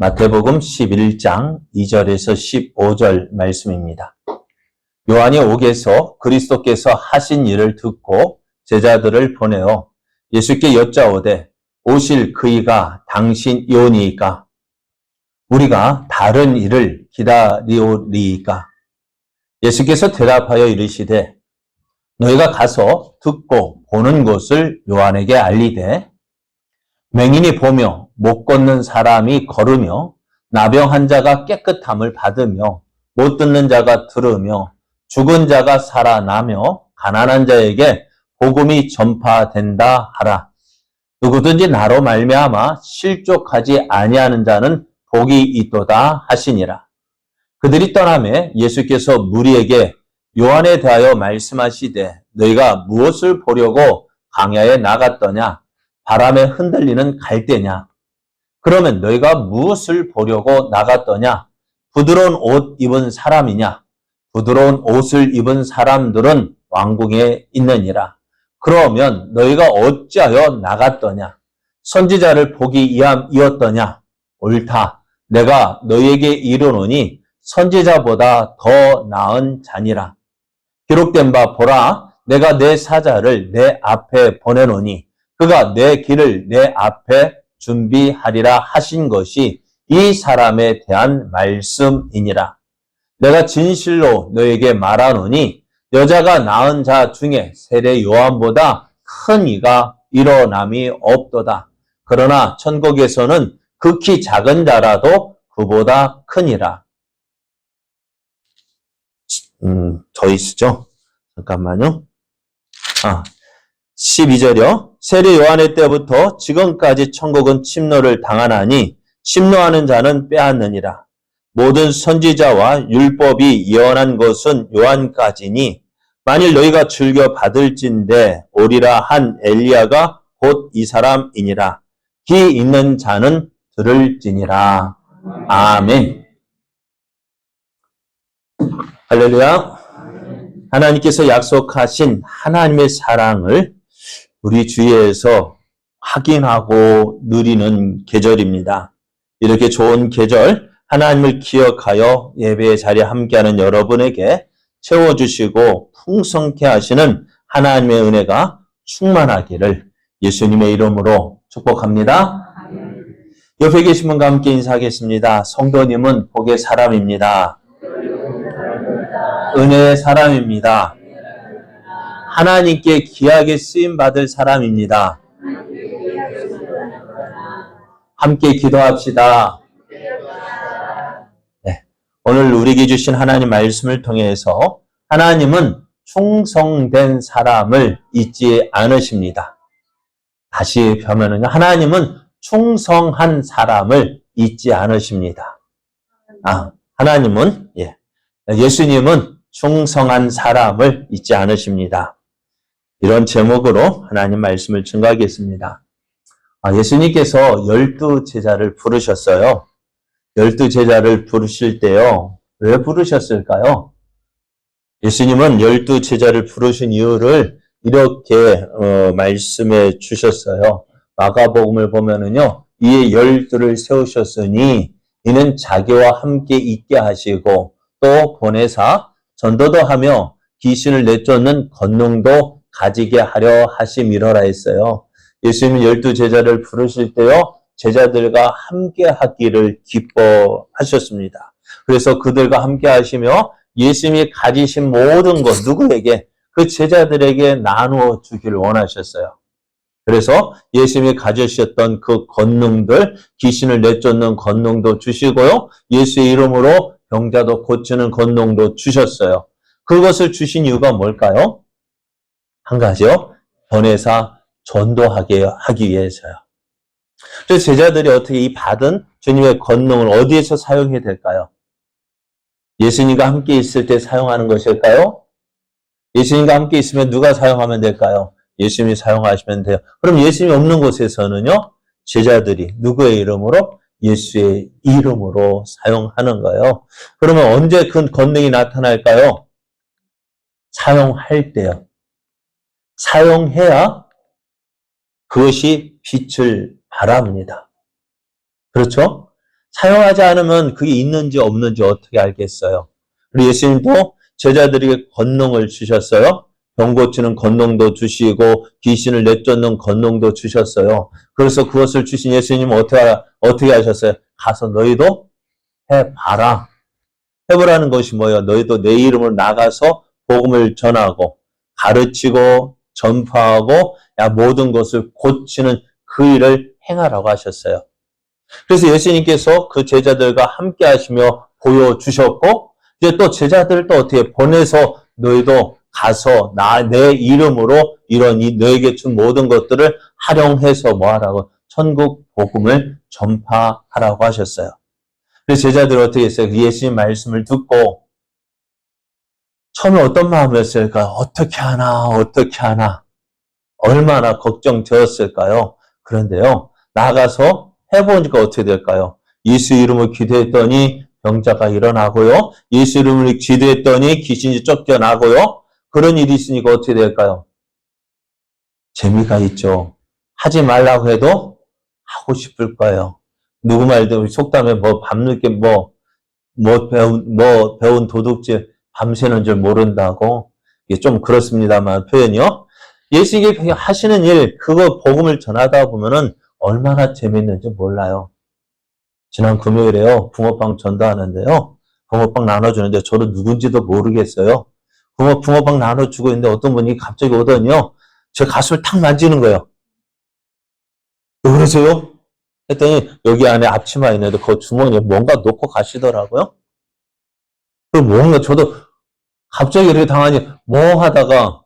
마태복음 11장 2절에서 15절 말씀입니다. 요한이 옥에서 그리스도께서 하신 일을 듣고 제자들을 보내어 예수께 여짜오되 오실 그이가 당신이오니이까? 우리가 다른 일을 기다리오리이까? 예수께서 대답하여 이르시되 너희가 가서 듣고 보는 것을 요한에게 알리되 맹인이 보며 못 걷는 사람이 걸으며 나병 환자가 깨끗함을 받으며 못 듣는 자가 들으며 죽은 자가 살아나며 가난한 자에게 복음이 전파된다 하라. 누구든지 나로 말미암아 실족하지 아니하는 자는 복이 있도다 하시니라. 그들이 떠나매 예수께서 무리에게 요한에 대하여 말씀하시되 너희가 무엇을 보려고 광야에 나갔더냐? 바람에 흔들리는 갈대냐? 그러면 너희가 무엇을 보려고 나갔더냐? 부드러운 옷 입은 사람이냐? 부드러운 옷을 입은 사람들은 왕궁에 있느니라. 그러면 너희가 어찌하여 나갔더냐? 선지자를 보기 위함이었더냐? 옳다. 내가 너희에게 이르노니 선지자보다 더 나은 자니라. 기록된 바 보라, 내가 내 사자를 내 앞에 보내노니 그가 내 길을 내 앞에 준비하리라 하신 것이 이 사람에 대한 말씀이니라. 내가 진실로 너에게 말하노니 여자가 낳은 자 중에 세례 요한보다 큰 이가 일어남이 없도다. 그러나 천국에서는 극히 작은 자라도 그보다 크니라. 더 있죠? 잠깐만요. 12절이요. 세례 요한의 때부터 지금까지 천국은 침노를 당하나니 침노하는 자는 빼앗느니라. 모든 선지자와 율법이 예언한 것은 요한까지니 만일 너희가 즐겨 받을진대 오리라 한 엘리야가 곧 이 사람이니라. 귀 있는 자는 들을지니라. 아멘. 할렐루야. 하나님께서 약속하신 하나님의 사랑을 우리 주위에서 확인하고 누리는 계절입니다. 이렇게 좋은 계절, 하나님을 기억하여 예배의 자리에 함께하는 여러분에게 채워주시고 풍성케 하시는 하나님의 은혜가 충만하기를 예수님의 이름으로 축복합니다. 옆에 계신 분과 함께 인사하겠습니다. 성도님은 복의 사람입니다. 은혜의 사람입니다. 하나님께 귀하게 쓰임받을 사람입니다. 함께 기도합시다. 네, 오늘 우리에게 주신 하나님 말씀을 통해서 하나님은 충성된 사람을 잊지 않으십니다. 다시 펴면은 하나님은 충성한 사람을 잊지 않으십니다. 하나님은 예수님은 충성한 사람을 잊지 않으십니다. 이런 제목으로 하나님 말씀을 증거하겠습니다. 예수님께서 12제자를 부르셨어요. 12제자를 부르실 때요. 왜 부르셨을까요? 예수님은 12제자를 부르신 이유를 이렇게 말씀해 주셨어요. 마가복음을 보면은요. 이에 12를 세우셨으니 이는 자기와 함께 있게 하시고 또 보내사 전도도 하며 귀신을 내쫓는 권능도 가지게 하려 하심이러라 했어요. 예수님은 12제자를 부르실 때요. 제자들과 함께 하기를 기뻐하셨습니다. 그래서 그들과 함께 하시며 예수님이 가지신 모든 것 누구에게? 그 제자들에게 나누어 주기를 원하셨어요. 그래서 예수님이 가지셨던 그 권능들, 귀신을 내쫓는 권능도 주시고요. 예수의 이름으로 병자도 고치는 권능도 주셨어요. 그것을 주신 이유가 뭘까요? 한 가지요. 보내사 전도하게 하기 위해서요. 그래서 제자들이 어떻게 이 받은 주님의 권능을 어디에서 사용해야 될까요? 예수님과 함께 있을 때 사용하는 것일까요? 예수님과 함께 있으면 누가 사용하면 될까요? 예수님이 사용하시면 돼요. 그럼 예수님이 없는 곳에서는요, 제자들이 누구의 이름으로? 예수의 이름으로 사용하는 거예요. 그러면 언제 그 권능이 나타날까요? 사용할 때요. 사용해야 그것이 빛을 발합니다. 그렇죠? 사용하지 않으면 그게 있는지 없는지 어떻게 알겠어요? 그리고 예수님도 제자들에게 권능을 주셨어요. 병 고치는 권능도 주시고 귀신을 내쫓는 권능도 주셨어요. 그래서 그것을 주신 예수님은 어떻게 하셨어요? 가서 너희도 해봐라. 해보라는 것이 뭐예요? 너희도 내 이름으로 나가서 복음을 전하고 가르치고 전파하고 모든 것을 고치는 그 일을 행하라고 하셨어요. 그래서 예수님께서 그 제자들과 함께 하시며 보여주셨고 이제 또 제자들을 또 어떻게 보내서 너희도 가서 내 이름으로 이런 너에게 준 모든 것들을 활용해서 뭐 하라고? 천국 복음을 전파하라고 하셨어요. 그래서 제자들은 어떻게 했어요? 예수님 말씀을 듣고 처음에 어떤 마음이었을까요? 어떻게 하나 얼마나 걱정되었을까요? 그런데요, 나가서 해보니까 어떻게 될까요? 예수 이름을 기도했더니 병자가 일어나고요. 예수 이름을 기도했더니 귀신이 쫓겨나고요. 그런 일이 있으니까 어떻게 될까요? 재미가 있죠. 하지 말라고 해도 하고 싶을 거예요. 누구 말대로 속담에 밤늦게 배운 도둑질 밤새는 줄 모른다고. 이게 좀 그렇습니다만 표현이요. 예수님이 하시는 일, 그거 복음을 전하다 보면은 얼마나 재밌는지 몰라요. 지난 금요일에요. 붕어빵 전도하는데요. 붕어빵 나눠주는데 저도 누군지도 모르겠어요. 붕어빵 나눠주고 있는데 어떤 분이 갑자기 오더니요. 제 가슴을 탁 만지는 거예요. 왜 그러세요? 했더니 여기 안에 앞치마 있는데 그 주머니에 뭔가 놓고 가시더라고요. 그럼 뭔가 저도 갑자기 이렇게 당하니 하다가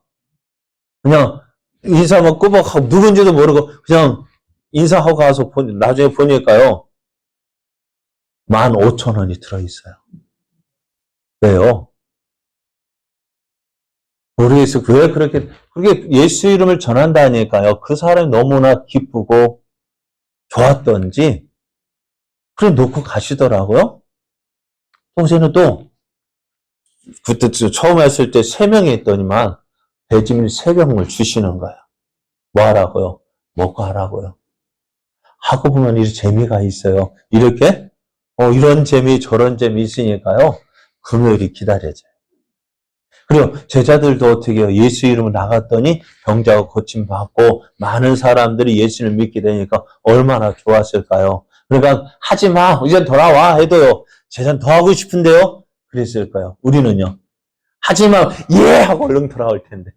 그냥 인사만 꾸벅하고 누군지도 모르고 그냥 인사하고 가서 나중에 보니까요. 15,000원이 들어있어요. 왜요? 모르겠어요. 왜 그렇게 예수 이름을 전한다니까요. 그 사람이 너무나 기쁘고 좋았던지 그래 놓고 가시더라고요. 동생은 또 그때 처음 했을 때 3명이 있더니만 배지밀 3병을 주시는 거예요. 뭐 하라고요? 먹고 하라고요. 하고 보면 이렇게 재미가 있어요. 이렇게 이런 재미 저런 재미 있으니까요. 금요일이 기다려져요. 그리고 제자들도 어떻게 해요? 예수 이름으로 나갔더니 병자가 고침받고 많은 사람들이 예수를 믿게 되니까 얼마나 좋았을까요? 그러니까 하지 마. 이제 돌아와 해도요. 제자는 더 하고 싶은데요. 그랬을까요? 우리는요. 하지 마. 예! 하고 얼른 돌아올 텐데.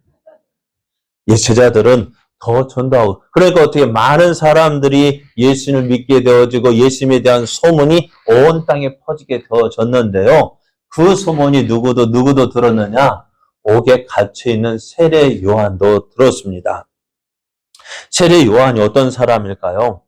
제자들은 더 전도하고. 그러니까 어떻게 많은 사람들이 예수를 믿게 되어지고 예수님에 대한 소문이 온 땅에 퍼지게 되어졌는데요. 그 소문이 누구도 들었느냐? 옥에 갇혀있는 세례 요한도 들었습니다. 세례 요한이 어떤 사람일까요?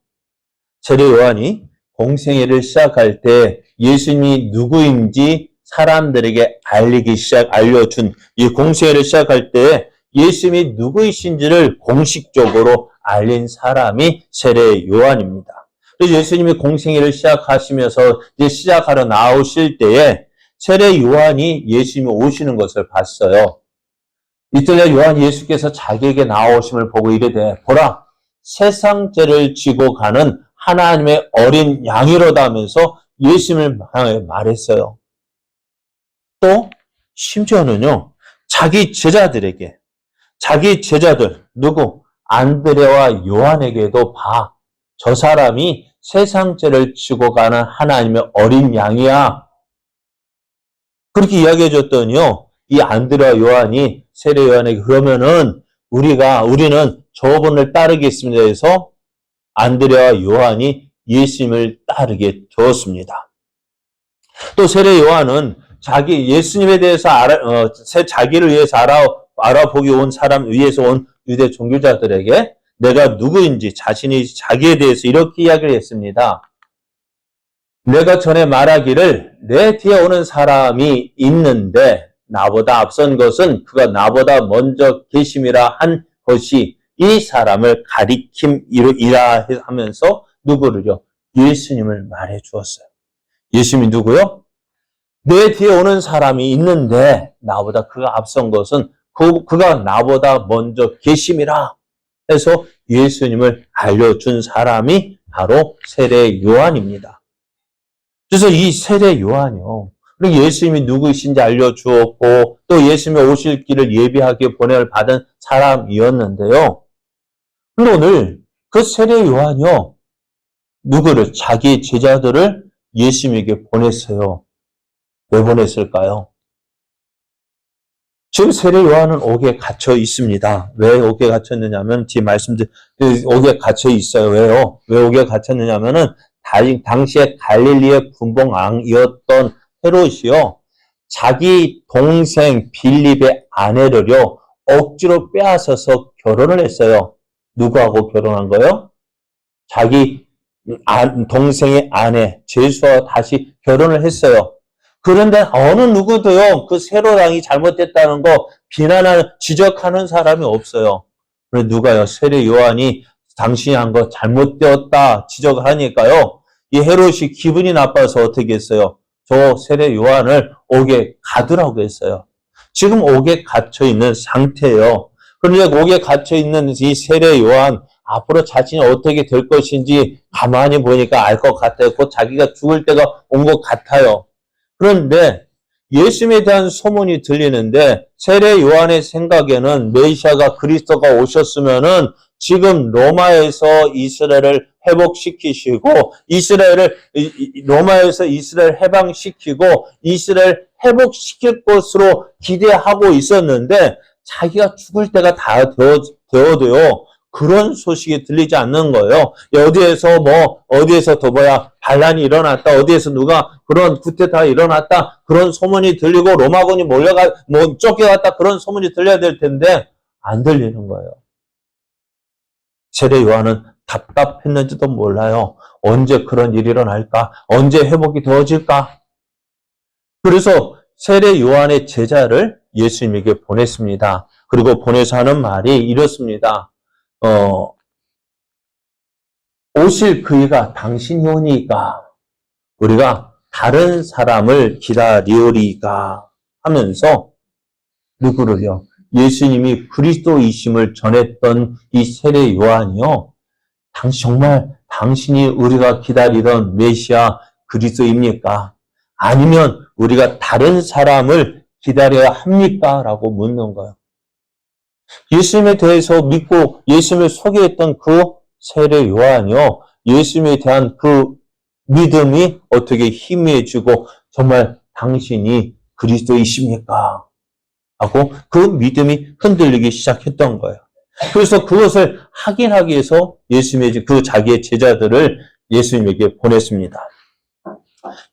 세례 요한이 공생애를 시작할 때 예수님이 누구인지 사람들에게 알려준 이 공생애를 시작할 때 예수님이 누구이신지를 공식적으로 알린 사람이 세례 요한입니다. 그래서 예수님이 공생애를 시작하시면서 이제 시작하러 나오실 때에 세례 요한이 예수님이 오시는 것을 봤어요. 이틀날 요한 예수께서 자기에게 나오심을 보고 이르되 보라 세상 죄를 지고 가는 하나님의 어린 양이로다 하면서 예수님을 향해 말했어요. 또 심지어는요. 자기 제자들 누구? 안드레와 요한에게도 봐. 저 사람이 세상 죄를 지고 가는 하나님의 어린 양이야. 그렇게 이야기해 줬더니요. 이 안드레와 요한이 세례 요한에게 그러면은 우리는 저분을 따르겠습니다 해서 안드레와 요한이 예수님을 따르게 되었습니다. 또 세례 요한은 예수님에 대해서 자기를 위해서 알아보기 위해서 온 유대 종교자들에게 내가 누구인지 자기에 대해서 이렇게 이야기를 했습니다. 내가 전에 말하기를 내 뒤에 오는 사람이 있는데 나보다 앞선 것은 그가 나보다 먼저 계심이라 한 것이 이 사람을 가리킴이라 하면서 누구를요? 예수님을 말해 주었어요. 예수님이 누구요? 내 뒤에 오는 사람이 있는데 나보다 그가 앞선 것은 그가 나보다 먼저 계심이라 해서 예수님을 알려준 사람이 바로 세례 요한입니다. 그래서 이 세례 요한이요. 예수님이 누구이신지 알려주었고 또 예수님이 오실 길을 예비하게 보냄을 받은 사람이었는데요. 그런데 오늘 그 세례 요한이요. 누구를? 자기 제자들을 예수님에게 보냈어요. 왜 보냈을까요? 지금 세례 요한은 옥에 갇혀 있습니다. 왜 옥에 갇혔느냐면 뒤에 말씀드린 옥에 갇혀 있어요. 왜요? 왜 옥에 갇혔느냐면은 당시에 갈릴리의 분봉왕이었던 헤롯이요. 자기 동생 빌립의 아내를요. 억지로 빼앗아서 결혼을 했어요. 누구하고 결혼한 거예요? 자기 동생의 아내 제수와 다시 결혼을 했어요. 그런데 어느 누구도요, 그 세례당이 잘못됐다는 거 비난하는, 지적하는 사람이 없어요. 그런데 누가요? 세례 요한이 당신이 한 거 잘못되었다 지적을 하니까요, 이 헤롯이 기분이 나빠서 어떻게 했어요? 저 세례 요한을 옥에 가두라고 했어요. 지금 옥에 갇혀 있는 상태예요. 그런데 옥에 갇혀 있는 이 세례 요한, 앞으로 자신이 어떻게 될 것인지 가만히 보니까 알 것 같아요. 곧 자기가 죽을 때가 온 것 같아요. 그런데 예수님에 대한 소문이 들리는데 세례 요한의 생각에는 메시아가 그리스도가 오셨으면은 지금 로마에서 이스라엘을 회복시키시고 로마에서 이스라엘 해방시키고 이스라엘 회복시킬 것으로 기대하고 있었는데 자기가 죽을 때가 다 되어도요. 그런 소식이 들리지 않는 거예요. 어디에서 더 반란이 일어났다. 어디에서 누가 그런 쿠데타가 일어났다. 그런 소문이 들리고 로마군이 쫓겨갔다. 그런 소문이 들려야 될 텐데 안 들리는 거예요. 세례 요한은 답답했는지도 몰라요. 언제 그런 일이 일어날까? 언제 회복이 되어질까? 그래서 세례 요한의 제자를 예수님에게 보냈습니다. 그리고 보내서 하는 말이 이렇습니다. 오실 그이가 당신이 오니까 우리가 다른 사람을 기다리오리까 하면서 누구를요? 예수님이 그리스도이심을 전했던 이 세례 요한이요. 정말 당신이 우리가 기다리던 메시아 그리스도입니까? 아니면 우리가 다른 사람을 기다려야 합니까? 라고 묻는 거예요. 예수님에 대해서 믿고 예수님을 소개했던 그 세례 요한이요. 예수님에 대한 그 믿음이 어떻게 희미해지고 정말 당신이 그리스도이십니까? 하고 그 믿음이 흔들리기 시작했던 거예요. 그래서 그것을 확인하기 위해서 예수님의 그 자기의 제자들을 예수님에게 보냈습니다.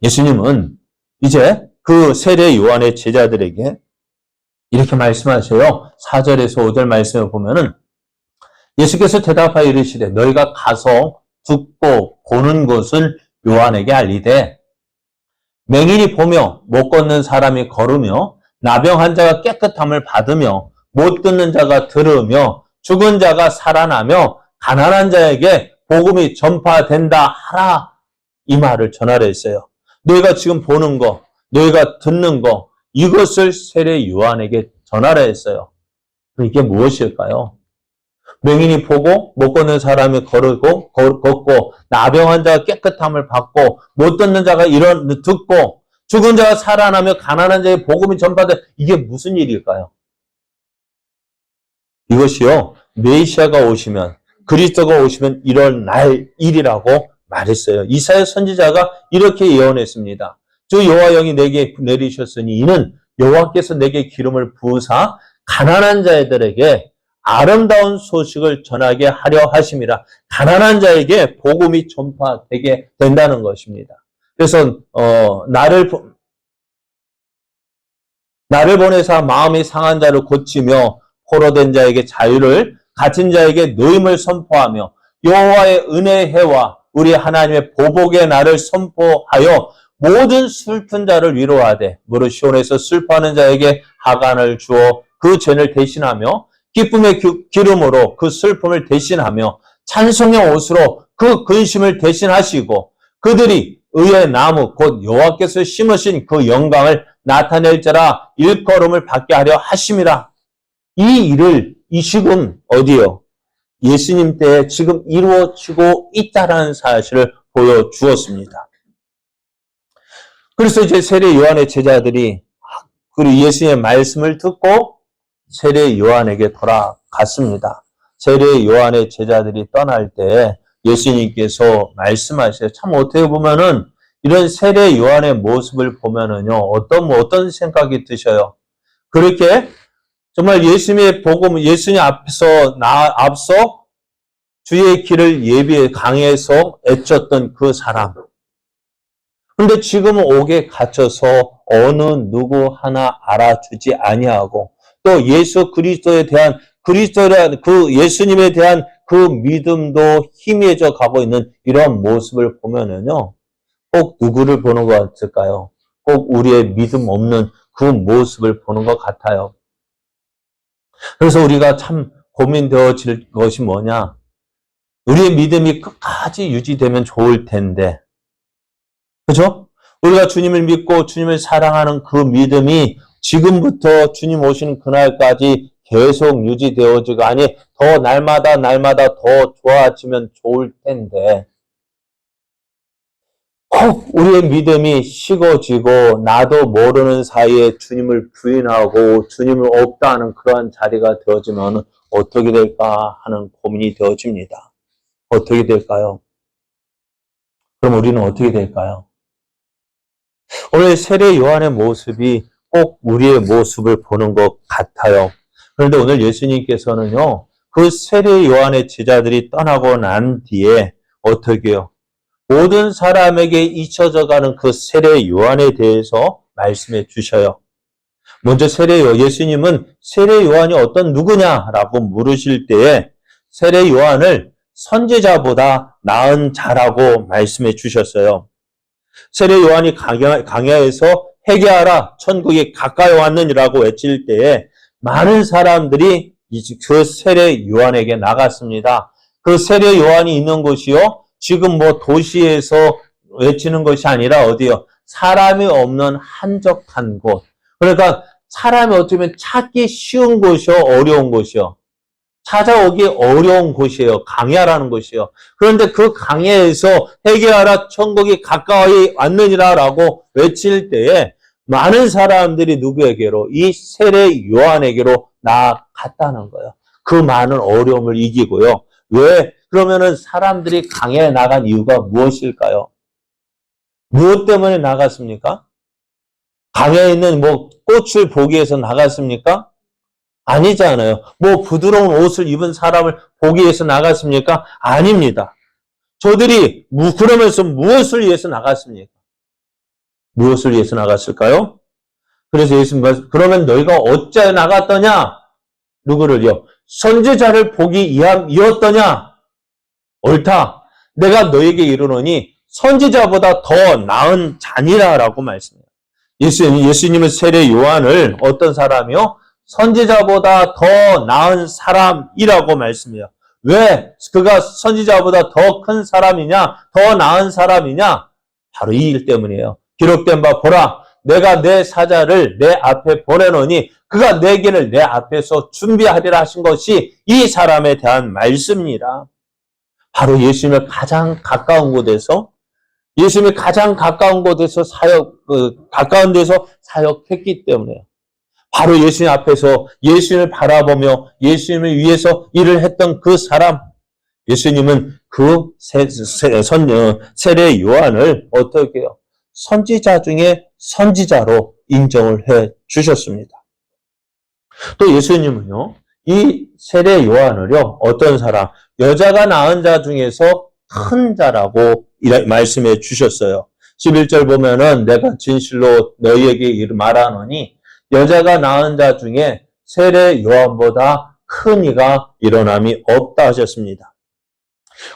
예수님은 이제 그 세례 요한의 제자들에게 이렇게 말씀하세요. 4절에서 5절 말씀을 보면은 예수께서 대답하여 이르시되 너희가 가서 듣고 보는 것을 요한에게 알리되 맹인이 보며 못 걷는 사람이 걸으며 나병 환자가 깨끗함을 받으며 못 듣는 자가 들으며 죽은 자가 살아나며 가난한 자에게 복음이 전파된다 하라. 이 말을 전하려 했어요. 너희가 지금 보는 거, 너희가 듣는 거 이것을 세례 요한에게 전하라 했어요. 이게 무엇일까요? 맹인이 보고 못 걷는 사람이 걷고 나병 환자가 깨끗함을 받고 못 듣는 자가 듣고 죽은 자가 살아나며 가난한 자의 복음이 전파돼. 이게 무슨 일일까요? 이것이요. 메시아가 오시면 그리스도가 오시면 일어날 일이라고 말했어요. 이사야 선지자가 이렇게 예언했습니다. 주 여호와 영이 내게 내리셨으니 이는 여호와께서 내게 기름을 부으사 가난한 자들에게 아름다운 소식을 전하게 하려 하심이라. 가난한 자에게 복음이 전파되게 된다는 것입니다. 그래서 나를 보내사 마음이 상한 자를 고치며 포로된 자에게 자유를 갇힌 자에게 노임을 선포하며 여호와의 은혜의 해와 우리 하나님의 보복의 날을 선포하여 모든 슬픈 자를 위로하되 무릇 시온에서 슬퍼하는 자에게 하간을 주어 그 죄를 대신하며 기쁨의 기름으로 그 슬픔을 대신하며 찬송의 옷으로 그 근심을 대신하시고 그들이 의의 나무 곧 여호와께서 심으신 그 영광을 나타낼 자라 일컬음을 받게 하려 하심이라. 이 일을 지금 어디요? 예수님 때에 지금 이루어지고 있다라는 사실을 보여주었습니다. 그래서 이제 세례 요한의 제자들이 그리고 예수님의 말씀을 듣고 세례 요한에게 돌아갔습니다. 세례 요한의 제자들이 떠날 때 예수님께서 말씀하셔요. 참 어떻게 보면은 이런 세례 요한의 모습을 보면은요, 어떤 생각이 드셔요? 그렇게 정말 예수님의 복음, 예수님 앞서 주의 길을 예비해 강해서 애썼던 그 사람. 근데 지금은 옥에 갇혀서 어느 누구 하나 알아주지 아니하고 또 예수 그리스도에 대한 그리스도란 그 예수님에 대한 그 믿음도 희미해져 가고 있는 이런 모습을 보면은요. 꼭 누구를 보는 것 같을까요? 꼭 우리의 믿음 없는 그 모습을 보는 것 같아요. 그래서 우리가 참 고민되어질 것이 뭐냐? 우리의 믿음이 끝까지 유지되면 좋을 텐데. 그죠? 우리가 주님을 믿고 주님을 사랑하는 그 믿음이 지금부터 주님 오시는 그날까지 계속 유지되어지고 아니 더 날마다 더 좋아지면 좋을 텐데 꼭 우리의 믿음이 식어지고 나도 모르는 사이에 주님을 부인하고 주님을 없다 하는 그러한 자리가 되어지면 어떻게 될까 하는 고민이 되어집니다. 어떻게 될까요? 그럼 우리는 어떻게 될까요? 오늘 세례 요한의 모습이 꼭 우리의 모습을 보는 것 같아요. 그런데 오늘 예수님께서는요, 그 세례 요한의 제자들이 떠나고 난 뒤에 어떻게 해요? 모든 사람에게 잊혀져 가는 그 세례 요한에 대해서 말씀해 주셔요. 먼저 예수님은 세례 요한이 어떤 누구냐라고 물으실 때에 세례 요한을 선지자보다 나은 자라고 말씀해 주셨어요. 세례 요한이 강야에서 회개하라 천국이 가까이 왔느니라고 외칠 때에 많은 사람들이 그 세례 요한에게 나갔습니다. 그 세례 요한이 있는 곳이요. 지금 뭐 도시에서 외치는 것이 아니라 어디요? 사람이 없는 한적한 곳. 그러니까 사람이 어쩌면 찾기 쉬운 곳이요, 어려운 곳이요. 찾아오기 어려운 곳이에요. 강야라는 곳이요. 그런데 그 강야에서 회개하라 천국이 가까이 왔느니라라고 외칠 때에 많은 사람들이 누구에게로? 이 세례 요한에게로 나아갔다는 거예요. 그 많은 어려움을 이기고요. 왜? 그러면은 사람들이 강야에 나간 이유가 무엇일까요? 무엇 때문에 나갔습니까? 강야에 있는 뭐 꽃을 보기 위해서 나갔습니까? 아니잖아요. 뭐 부드러운 옷을 입은 사람을 보기 위해서 나갔습니까? 아닙니다. 저들이 그러면서 무엇을 위해서 나갔습니까? 무엇을 위해서 나갔을까요? 그래서 예수님 그러면 너희가 어찌 나갔더냐? 누구를요? 선지자를 보기 위함이었더냐? 옳다. 내가 너에게 이르노니 선지자보다 더 나은 자니라라고 말씀해요. 예수님은 세례 요한을 어떤 사람이요? 선지자보다 더 나은 사람이라고 말씀해요. 왜 그가 선지자보다 더 큰 사람이냐? 더 나은 사람이냐? 바로 이 일 때문이에요. 기록된 바 보라. 내가 내 사자를 내 앞에 보내노니 그가 내 길을 내 앞에서 준비하리라 하신 것이 이 사람에 대한 말씀이라. 바로 예수님의 가장 가까운 곳에서 가까운 데서 사역했기 때문에요. 바로 예수님 앞에서 예수님을 바라보며 예수님을 위해서 일을 했던 그 사람, 예수님은 그 세례 요한을 어떻게 해요? 선지자 중에 선지자로 인정을 해 주셨습니다. 또 예수님은요, 이 세례 요한을요, 어떤 사람, 여자가 낳은 자 중에서 큰 자라고 말씀해 주셨어요. 11절 보면은 내가 진실로 너희에게 말하노니 여자가 낳은 자 중에 세례 요한보다 큰 이가 일어남이 없다 하셨습니다.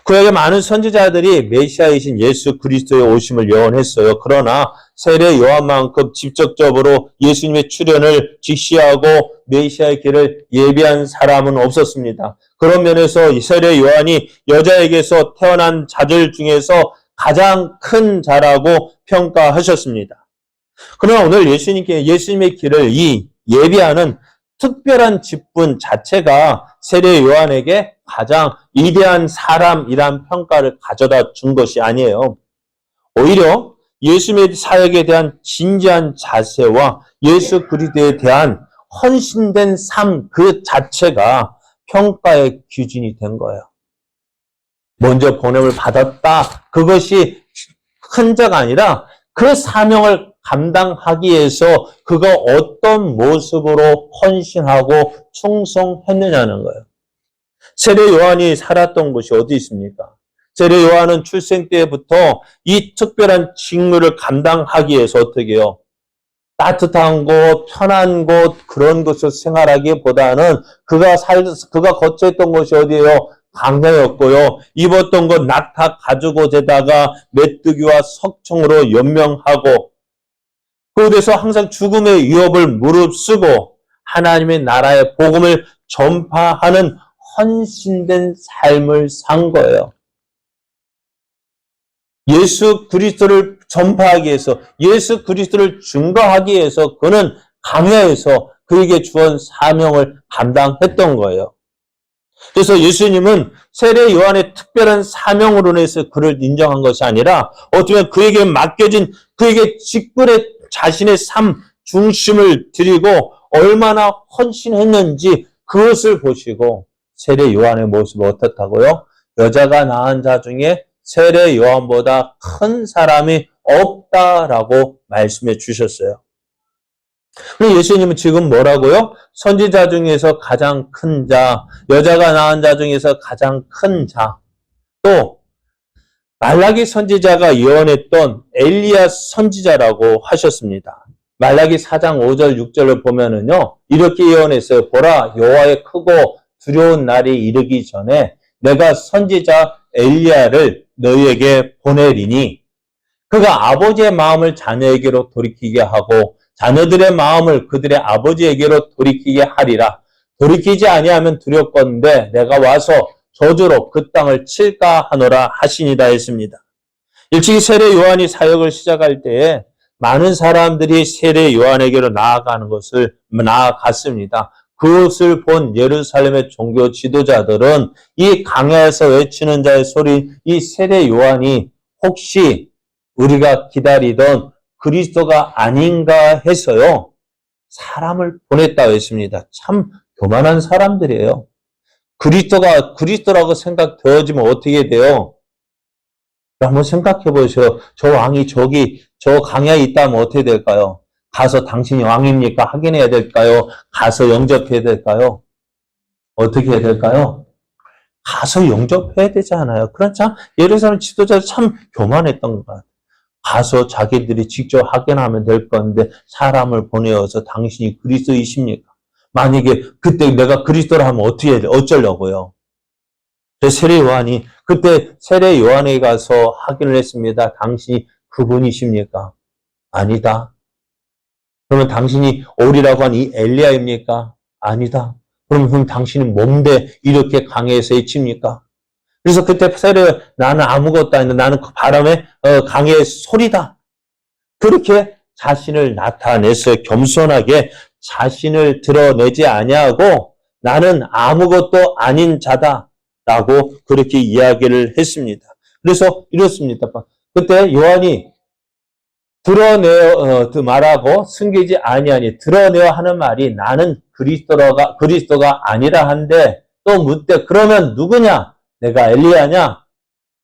그에게 많은 선지자들이 메시아이신 예수 그리스도의 오심을 예언했어요. 그러나 세례 요한만큼 직접적으로 예수님의 출현을 직시하고 메시아의 길을 예비한 사람은 없었습니다. 그런 면에서 세례 요한이 여자에게서 태어난 자들 중에서 가장 큰 자라고 평가하셨습니다. 그러나 오늘 예수님의 길을 예비하는 특별한 직분 자체가 세례 요한에게 가장 위대한 사람이란 평가를 가져다 준 것이 아니에요. 오히려 예수님의 사역에 대한 진지한 자세와 예수 그리스도에 대한 헌신된 삶 그 자체가 평가의 기준이 된 거예요. 먼저 보냄을 받았다. 그것이 큰 자가 아니라 그 사명을 감당하기 위해서 그가 어떤 모습으로 헌신하고 충성했느냐는 거예요. 세례 요한이 살았던 곳이 어디 있습니까? 세례 요한은 출생 때부터 이 특별한 직무를 감당하기 위해서 어떻게 해요? 따뜻한 곳, 편한 곳, 그런 곳을 생활하기보다는 그가 거처했던 곳이 어디예요? 광야였고요. 입었던 것 낙타 가죽옷에다가 메뚜기와 석청으로 연명하고 그곳에서 항상 죽음의 위협을 무릅쓰고 하나님의 나라의 복음을 전파하는 헌신된 삶을 산 거예요. 예수 그리스도를 전파하기 위해서, 예수 그리스도를 증거하기 위해서 그는 광야에서 그에게 주은 사명을 감당했던 거예요. 그래서 예수님은 세례 요한의 특별한 사명으로 인해서 그를 인정한 것이 아니라 어떻게 보면 그에게 맡겨진 그에게 직분에 자신의 삶 중심을 드리고 얼마나 헌신했는지 그것을 보시고 세례 요한의 모습이 어떻다고요? 여자가 낳은 자 중에 세례 요한보다 큰 사람이 없다라고 말씀해 주셨어요. 그런데 예수님은 지금 뭐라고요? 선지자 중에서 가장 큰 자, 여자가 낳은 자 중에서 가장 큰 자, 또 말라기 선지자가 예언했던 엘리야 선지자라고 하셨습니다. 말라기 4장 5절 6절을 보면은요, 이렇게 예언했어요. 보라, 여호와의 크고 두려운 날이 이르기 전에 내가 선지자 엘리야를 너희에게 보내리니 그가 아버지의 마음을 자녀에게로 돌이키게 하고 자녀들의 마음을 그들의 아버지에게로 돌이키게 하리라. 돌이키지 아니하면 두렵건대 내가 와서 저주로 그 땅을 칠까 하노라 하시니라 했습니다. 일찍이 세례 요한이 사역을 시작할 때에 많은 사람들이 세례 요한에게로 나아갔습니다. 그것을 본 예루살렘의 종교 지도자들은 이 광야에서 외치는 자의 소리, 이 세례 요한이 혹시 우리가 기다리던 그리스도가 아닌가 해서요, 사람을 보냈다고 했습니다. 참 교만한 사람들이에요. 그리스도가 그리스도라고 생각되어지면 어떻게 돼요? 한번 생각해 보세요. 저 왕이 저 광야에 있다면 어떻게 될까요? 가서 당신이 왕입니까? 확인해야 될까요? 가서 영접해야 될까요? 어떻게 해야 될까요? 가서 영접해야 되잖아요. 그런 참 예루살렘 지도자들 참 교만했던 것 같아요. 가서 자기들이 직접 확인하면 될 건데 사람을 보내어서 당신이 그리스도이십니까? 만약에 그때 내가 그리스도라 하면 어쩌려고요? 세례 요한이 그때 세례 요한에 가서 확인을 했습니다. 당신이 그분이십니까? 아니다. 그러면 당신이 오리라고 한 이 엘리야입니까? 아니다. 그럼 당신은 뭔데 이렇게 강해서 외칩니까? 그래서 그때 나는 아무것도 아닌데 나는 그 바람에 강의 소리다. 그렇게 자신을 나타냈어요. 겸손하게 자신을 드러내지 아니하고 나는 아무것도 아닌 자다라고 그렇게 이야기를 했습니다. 그래서 이렇습니다. 그때 요한이 드러내어 말하고 숨기지 아니하니 드러내어 하는 말이 나는 그리스도가 아니라 한데 또 묻되 그러면 누구냐? 내가 엘리야냐?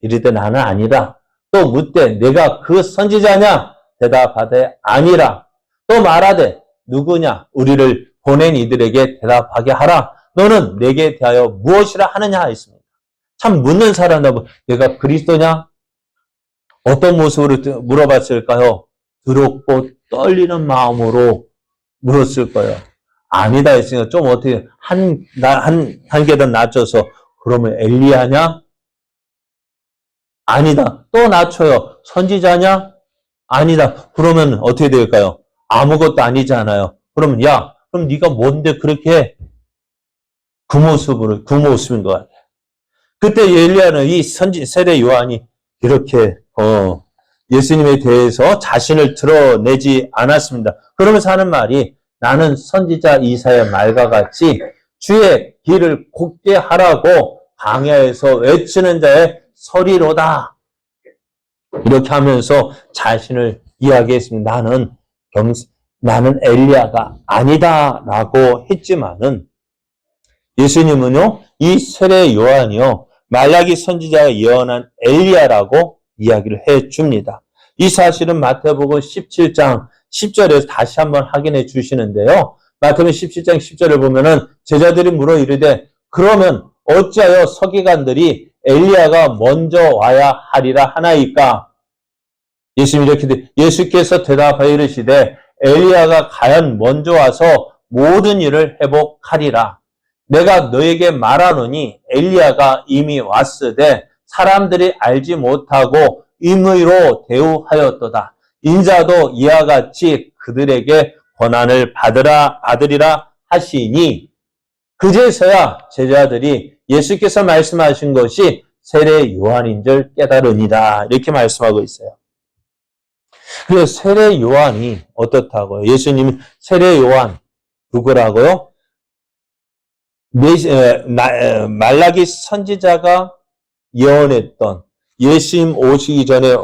이르되 나는 아니라. 또 묻되 내가 그 선지자냐? 대답하되 아니라. 또 말하되 누구냐? 우리를 보낸 이들에게 대답하게 하라. 너는 내게 대하여 무엇이라 하느냐? 했습니다. 참 묻는 사람은 내가 그리스도냐? 어떤 모습으로 물어봤을까요? 두렵고 떨리는 마음으로 물었을 거예요. 아니다 했으니까 좀 어떻게 한 계단 낮춰서 그러면 엘리야냐? 아니다. 또 낮춰요. 선지자냐? 아니다. 그러면 어떻게 될까요? 아무것도 아니잖아요. 그러면 그럼 네가 뭔데 그렇게 그 모습인 것 같아요. 그때 엘리야는 이 세례 요한이 이렇게 예수님에 대해서 자신을 드러내지 않았습니다. 그러면서 하는 말이 나는 선지자 이사야의 말과 같이 주의 길을 곱게 하라고 광야에서 외치는 자의 소리로다. 이렇게 하면서 자신을 이야기했습니다. 나는 엘리야가 아니다라고 했지만은 예수님은요, 이 세례 요한이요, 말라기 선지자가 예언한 엘리야라고 이야기를 해 줍니다. 이 사실은 마태복음 17장 10절에서 다시 한번 확인해 주시는데요. 마태복음 17장 10절을 보면은 제자들이 물어 이르되 그러면 어찌하여 서기관들이 엘리야가 먼저 와야 하리라 하나이까? 예수께서 대답하여 이르시되 엘리야가 과연 먼저 와서 모든 일을 회복하리라. 내가 너에게 말하노니 엘리야가 이미 왔으되 사람들이 알지 못하고 임의로 대우하였도다. 인자도 이와 같이 그들에게 권한을 받으리라 하시니 그제서야 제자들이 예수께서 말씀하신 것이 세례 요한인 줄 깨달으니라. 이렇게 말씀하고 있어요. 그래서 세례 요한이 어떻다고요? 예수님이 세례 요한 누구라고요? 말라기 선지자가 예언했던 예수님 오시기 전에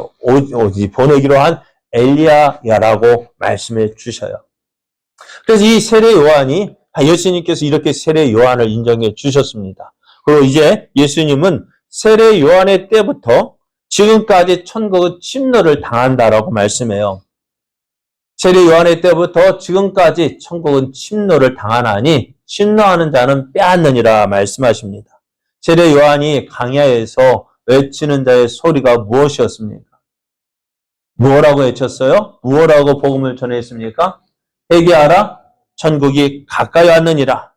보내기로 한 엘리야라고 말씀해 주셔요. 그래서 이 세례 요한이 예수님께서 이렇게 세례 요한을 인정해 주셨습니다. 그리고 이제 예수님은 세례 요한의 때부터 지금까지 천국은 침노를 당한다라고 말씀해요. 세례 요한의 때부터 지금까지 천국은 침노를 당하나니 침노하는 자는 빼앗느니라 말씀하십니다. 세례 요한이 광야에서 외치는 자의 소리가 무엇이었습니까? 무엇라고 외쳤어요? 무엇라고 복음을 전했습니까? 회개하라, 천국이 가까이 왔느니라.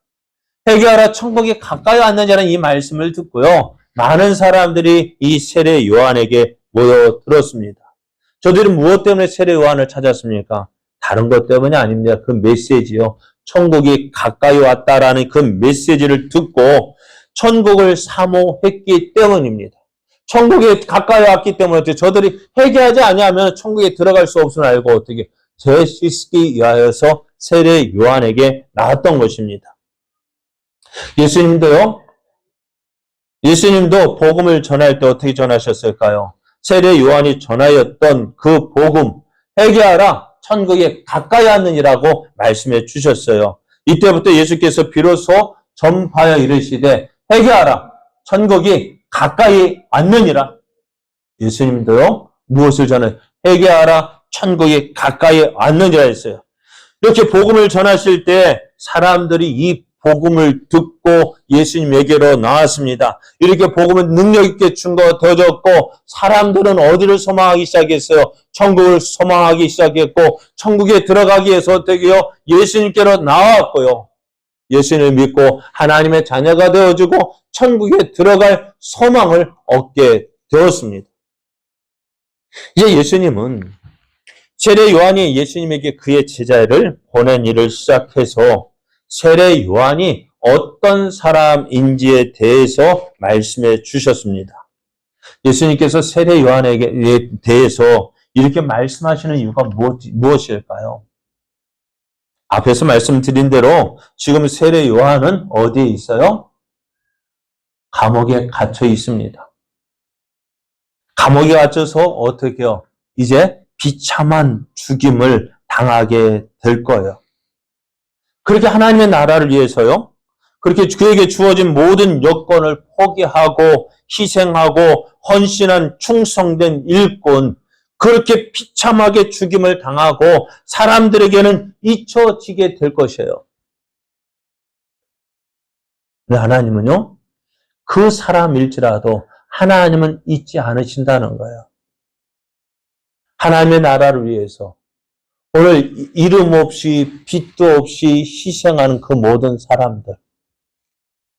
회개하라, 천국이 가까이 왔느니라는 이 말씀을 듣고요. 많은 사람들이 이 세례 요한에게 모여들었습니다. 저들은 무엇 때문에 세례 요한을 찾았습니까? 다른 것 때문이 아닙니다. 그 메시지요. 천국이 가까이 왔다라는 그 메시지를 듣고 천국을 사모했기 때문입니다. 천국에 가까이 왔기 때문에 저들이 회개하지 아니하면 천국에 들어갈 수 없음을 알고 어떻게 죄 씻기 위하여서 세례 요한에게 나왔던 것입니다. 예수님도 복음을 전할 때 어떻게 전하셨을까요? 세례 요한이 전하였던 그 복음, 회개하라, 천국에 가까이 왔느니라고 말씀해 주셨어요. 이때부터 예수께서 비로소 전파하여 이르시되 회개하라, 천국이 가까이 왔느니라. 예수님도요, 무엇을 전해? 회개하라, 천국이 가까이 왔느니라 했어요. 이렇게 복음을 전하실 때 사람들이 이 복음을 듣고 예수님에게로 나왔습니다. 이렇게 복음은 능력 있게 증거되어졌고 사람들은 어디를 소망하기 시작했어요? 천국을 소망하기 시작했고 천국에 들어가기 위해서 어떻게 해요? 예수님께로 나왔고요. 예수님을 믿고 하나님의 자녀가 되어주고 천국에 들어갈 소망을 얻게 되었습니다. 이제 예수님은 세례 요한이 예수님에게 그의 제자를 보낸 일을 시작해서 세례 요한이 어떤 사람인지에 대해서 말씀해 주셨습니다. 예수님께서 세례 요한에게 대해서 이렇게 말씀하시는 이유가 무엇일까요? 앞에서 말씀드린 대로 지금 세례 요한은 어디에 있어요? 감옥에 갇혀 있습니다. 감옥에 갇혀서 어떻게 해요? 이제 비참한 죽임을 당하게 될 거예요. 그렇게 하나님의 나라를 위해서요. 그렇게 그에게 주어진 모든 여건을 포기하고 희생하고 헌신한 충성된 일꾼, 그렇게 비참하게 죽임을 당하고 사람들에게는 잊혀지게 될 것이에요. 근데 하나님은요, 그 사람일지라도 하나님은 잊지 않으신다는 거예요. 하나님의 나라를 위해서 오늘 이름 없이 빛도 없이 희생하는 그 모든 사람들,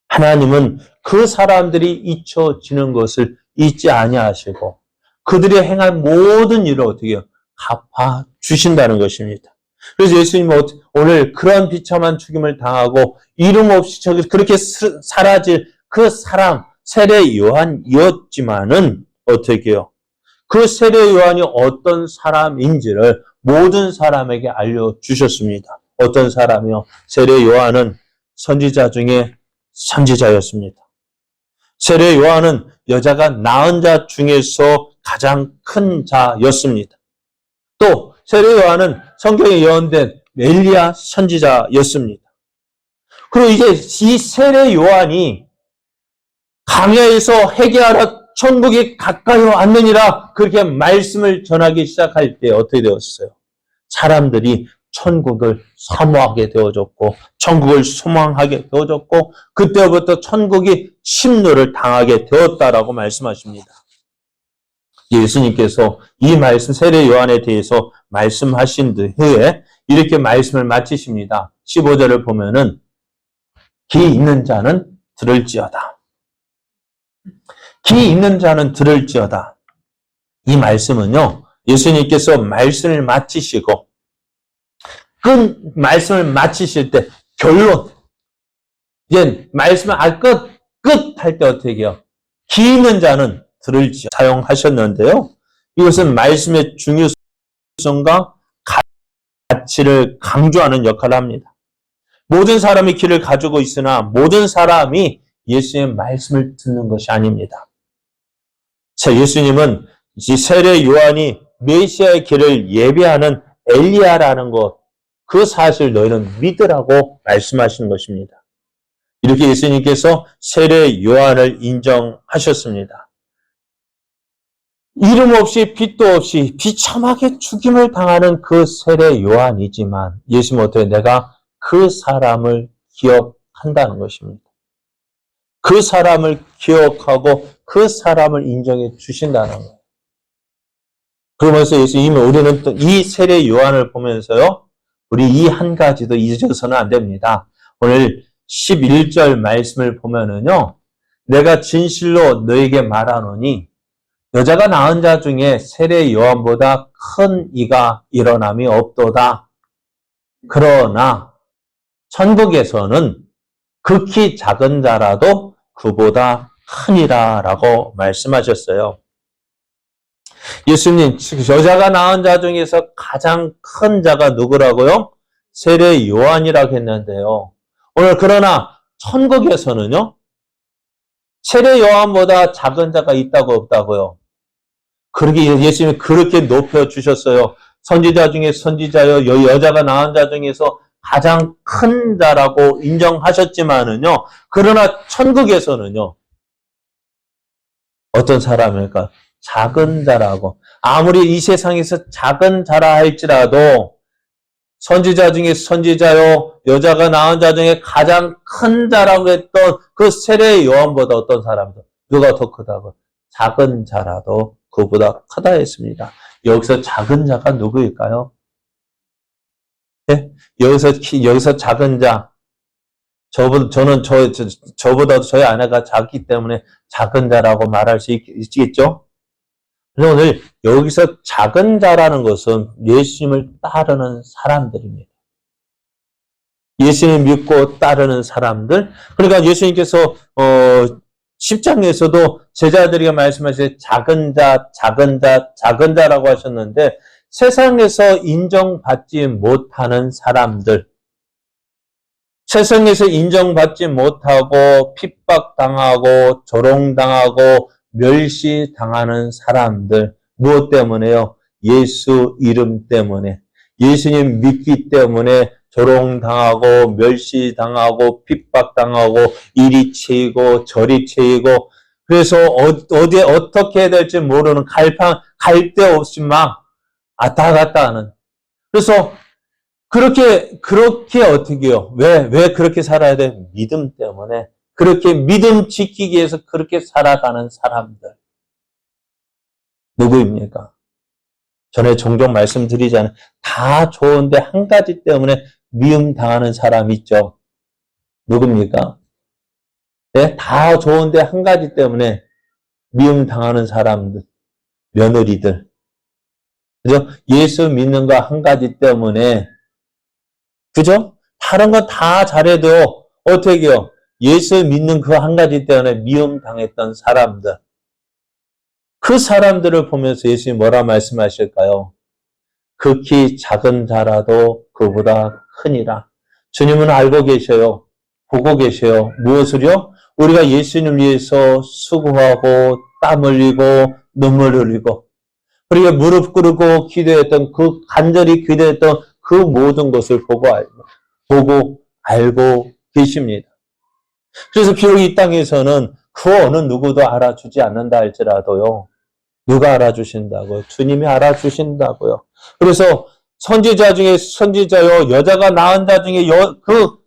하나님은 그 사람들이 잊혀지는 것을 잊지 아니하시고 그들이 행한 모든 일을 어떻게 해요? 갚아 주신다는 것입니다. 그래서 예수님은 오늘 그런 비참한 죽임을 당하고 이름 없이 그렇게 사라질 그 사람, 세례 요한이었지만은 어떻게 해요? 그 세례 요한이 어떤 사람인지를 모든 사람에게 알려주셨습니다. 어떤 사람이요? 세례 요한은 선지자 중에 선지자였습니다. 세례 요한은 여자가 낳은 자 중에서 가장 큰 자였습니다. 또 세례 요한은 성경에 예언된 엘리야 선지자였습니다. 그리고 이제 이 세례 요한이 광야에서 회개하라 천국이 가까이 왔느니라 그렇게 말씀을 전하기 시작할 때 어떻게 되었어요? 사람들이 천국을 사모하게 되어졌고 천국을 소망하게 되어졌고 그때부터 천국이 침노를 당하게 되었다라고 말씀하십니다. 예수님께서 이 말씀 세례 요한에 대해서 말씀하신 후에 이렇게 말씀을 마치십니다. 15절을 보면은 귀 있는 자는 들을지어다. 귀 있는 자는 들을지어다. 이 말씀은요. 예수님께서 말씀을 마치시고 말씀을 마치실 때 결론 이제 말씀을 끝 할 때 어떻게 해요? 귀 있는 자는 들을지 사용하셨는데요. 이것은 말씀의 중요성과 가치를 강조하는 역할을 합니다. 모든 사람이 귀를 가지고 있으나 모든 사람이 예수의 말씀을 듣는 것이 아닙니다. 자, 예수님은 이 세례 요한이 메시아의 길을 예비하는 엘리야라는 것, 그 사실 너희는 믿으라고 말씀하시는 것입니다. 이렇게 예수님께서 세례 요한을 인정하셨습니다. 이름 없이 빛도 없이 비참하게 죽임을 당하는 그 세례 요한이지만 예수님은 어떻게 내가 그 사람을 기억한다는 것입니다. 그 사람을 기억하고 그 사람을 인정해 주신다는 거예요. 그러면서 예수님이 우리는 또 이 세례 요한을 보면서요. 우리 이 한 가지도 잊어서는 안 됩니다. 오늘 11절 말씀을 보면은요. 내가 진실로 너에게 말하노니 여자가 낳은 자 중에 세례 요한보다 큰 이가 일어남이 없도다. 그러나 천국에서는 극히 작은 자라도 그보다 크니라라고 말씀하셨어요. 예수님, 여자가 낳은 자 중에서 가장 큰 자가 누구라고요? 세례 요한이라고 했는데요. 오늘 그러나 천국에서는요. 세례 요한보다 작은 자가 있다고 없다고요? 그렇게 예수님이 그렇게 높여주셨어요. 선지자 중에 선지자요. 여자가 낳은 자 중에서 가장 큰 자라고 인정하셨지만은요. 그러나 천국에서는요. 어떤 사람일까? 작은 자라고. 아무리 이 세상에서 작은 자라 할지라도 선지자 중에 선지자요. 여자가 낳은 자 중에 가장 큰 자라고 했던 그 세례 요한보다 어떤 사람도 누가 더 크다고? 작은 자라도 그보다 크다 했습니다. 여기서 작은 자가 누구일까요? 네? 여기서 작은 자. 저보다도 저희 아내가 작기 때문에 작은 자라고 말할 수 있겠죠? 그래서 오늘 여기서 작은 자라는 것은 예수님을 따르는 사람들입니다. 예수님 믿고 따르는 사람들. 그러니까 예수님께서 10장에서도 제자들에게 말씀하실 작은 자라고 하셨는데 세상에서 인정받지 못하는 사람들, 세상에서 인정받지 못하고 핍박당하고 조롱당하고 멸시당하는 사람들, 무엇 때문에요? 예수 이름 때문에, 예수님 믿기 때문에 조롱당하고 멸시당하고 핍박당하고 이리 채이고 저리 채이고 그래서 어디에 어떻게 해야 될지 모르는 갈 데 없이 막 왔다 갔다 하는. 그래서 그렇게 어떻게 해요? 왜 그렇게 살아야 돼? 믿음 때문에. 그렇게 믿음 지키기 위해서 그렇게 살아가는 사람들. 누구입니까? 전에 종종 말씀드리잖아요. 다 좋은데 한 가지 때문에 미움 당하는 사람 있죠. 누굽니까? 네? 다 좋은데 한 가지 때문에 미움 당하는 사람들, 며느리들. 그죠? 예수 믿는 거 한 가지 때문에, 그죠? 다른 건 다 잘해도 어떻게 해요? 예수 믿는 그 한 가지 때문에 미움 당했던 사람들. 그 사람들을 보면서 예수님이 뭐라 말씀하실까요? 극히 작은 자라도 그보다 크니라. 주님은 알고 계셔요. 보고 계셔요. 무엇을요? 우리가 예수님을 위해서 수고하고 땀 흘리고 눈물 흘리고 그리고 무릎 꿇고 기도했던 그 간절히 기도했던 그 모든 것을 보고 알고 계십니다. 그래서 비록 이 땅에서는 그 어느 누구도 알아주지 않는다 할지라도요. 누가 알아주신다고요? 주님이 알아주신다고요. 그래서 선지자 중에 선지자요. 여자가 낳은 자 중에 그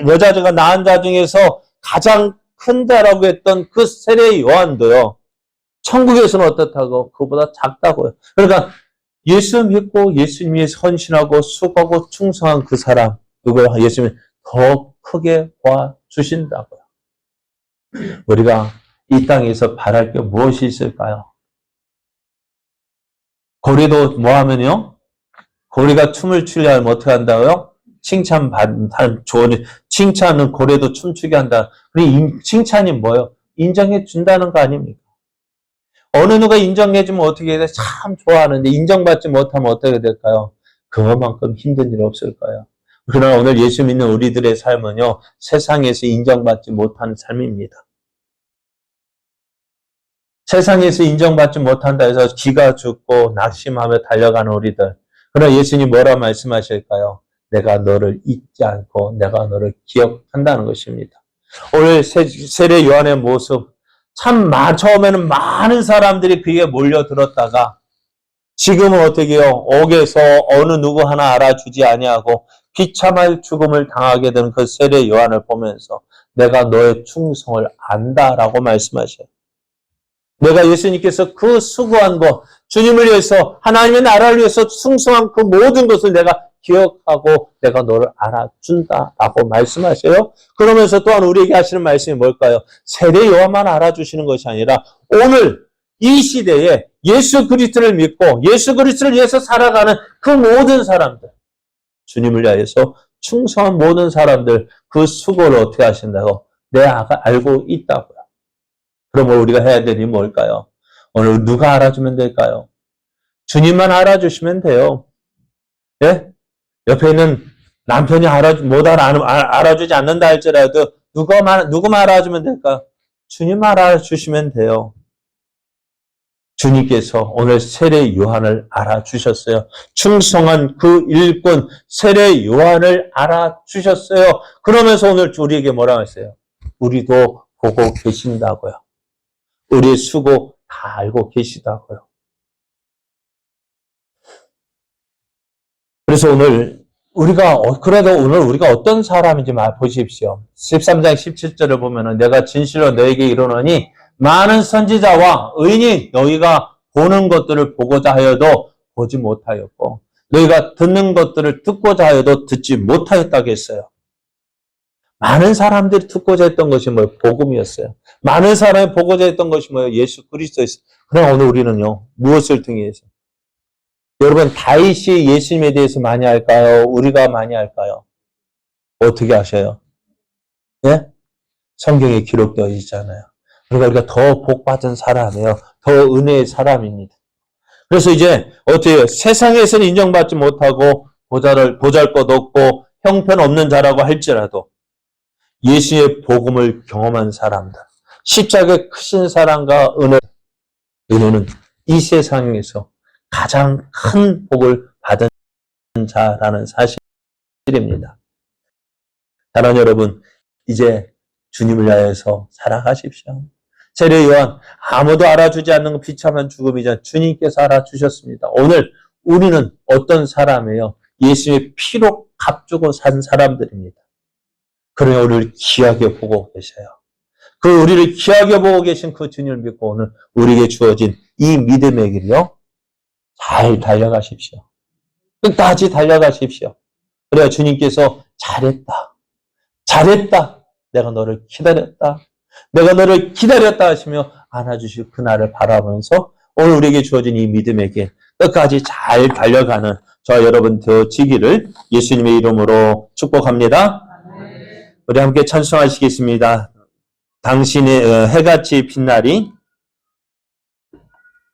여자가 낳은 자 중에서 가장 큰 자라고 했던 그 세례 요한도요. 천국에서는 어떻다고? 그보다 작다고요. 그러니까 예수 믿고 예수님이 헌신하고 수고하고 충성한 그 사람, 누구요? 예수님이 더 크게 도와주신다고요. 우리가 이 땅에서 바랄 게 무엇이 있을까요? 고리도 뭐 하면요? 고리가 춤을 추려 하면 어떻게 한다고요? 칭찬은 고래도 춤추게 한다. 그리고 칭찬이 뭐예요? 인정해 준다는 거 아닙니까? 어느 누가 인정해주면 어떻게 돼? 참 좋아하는데 인정받지 못하면 어떻게 될까요? 그것만큼 힘든 일 없을 거예요. 그러나 오늘 예수 믿는 우리들의 삶은요, 세상에서 인정받지 못하는 삶입니다. 세상에서 인정받지 못한다 해서 기가 죽고 낙심하며 달려가는 우리들. 그러나 예수님이 뭐라 말씀하실까요? 내가 너를 잊지 않고 내가 너를 기억한다는 것입니다. 오늘 세례 요한의 모습, 처음에는 많은 사람들이 그에게 몰려들었다가 지금은 어떻게 해요? 옥에서 어느 누구 하나 알아주지 아니하고 비참할 죽음을 당하게 된 그 세례 요한을 보면서 내가 너의 충성을 안다라고 말씀하셔요. 내가 예수님께서 그 수고한 것, 주님을 위해서 하나님의 나라를 위해서 충성한 그 모든 것을 내가 기억하고 내가 너를 알아준다라고 말씀하셔요. 그러면서 또한 우리에게 하시는 말씀이 뭘까요? 세례 요한만 알아주시는 것이 아니라 오늘 이 시대에 예수 그리스도를 믿고 예수 그리스도를 위해서 살아가는 그 모든 사람들, 주님을 위하여서 충성한 모든 사람들 그 수고를 어떻게 하신다고? 내가 알고 있다고요. 그러면 우리가 해야 될 일이 뭘까요? 오늘 누가 알아주면 될까요? 주님만 알아주시면 돼요. 예? 옆에 있는 남편이 알아주지 않는다 할지라도 누구만 알아주면 될까요? 주님만 알아주시면 돼요. 주님께서 오늘 세례 요한을 알아주셨어요. 충성한 그 일꾼 세례 요한을 알아주셨어요. 그러면서 오늘 우리에게 뭐라고 했어요? 우리도 보고 계신다고요. 우리의 수고 다 알고 계시다고요. 그래서 오늘 우리가 어떤 사람인지 보십시오. 13장 17절을 보면은 내가 진실로 너에게 이르노니 많은 선지자와 의인이 너희가 보는 것들을 보고자 하여도 보지 못하였고 너희가 듣는 것들을 듣고자 하여도 듣지 못하였다고 했어요. 많은 사람들이 듣고자 했던 것이 뭐예요? 복음이었어요. 많은 사람이 보고자 했던 것이 뭐예요? 예수 그리스도였어요. 그러나 오늘 우리는요, 무엇을 등에서? 여러분, 다윗이 예수님에 대해서 많이 할까요? 우리가 많이 할까요? 어떻게 하셔요? 예? 성경에 기록되어 있잖아요. 그러니까 우리가 더 복받은 사람이에요. 더 은혜의 사람입니다. 그래서 이제 어떻게 해요? 세상에서는 인정받지 못하고 보잘것 없고 형편없는 자라고 할지라도 예수의 복음을 경험한 사람들, 십자가의 크신 사랑과 은혜는 이 세상에서 가장 큰 복을 받은 자라는 사실입니다. 사랑하는 여러분, 이제 주님을 위하여서 살아가십시오. 세례 요한, 아무도 알아주지 않는 비참한 죽음이자 주님께서 알아주셨습니다. 오늘 우리는 어떤 사람이에요? 예수의 피로 값주고 산 사람들입니다. 그러나 우리를 귀하게 보고 계셔요. 그 우리를 귀하게 보고 계신 그 주님을 믿고 오늘 우리에게 주어진 이 믿음의 길이요. 잘 달려가십시오. 끝까지 달려가십시오. 그래야 주님께서 잘했다. 내가 너를 기다렸다 하시며 안아주실 그날을 바라보면서 오늘 우리에게 주어진 이 믿음의 길 끝까지 잘 달려가는 저와 여러분 되어지기를 예수님의 이름으로 축복합니다. 우리 함께 찬송하시겠습니다. 당신의 해같이 빛나리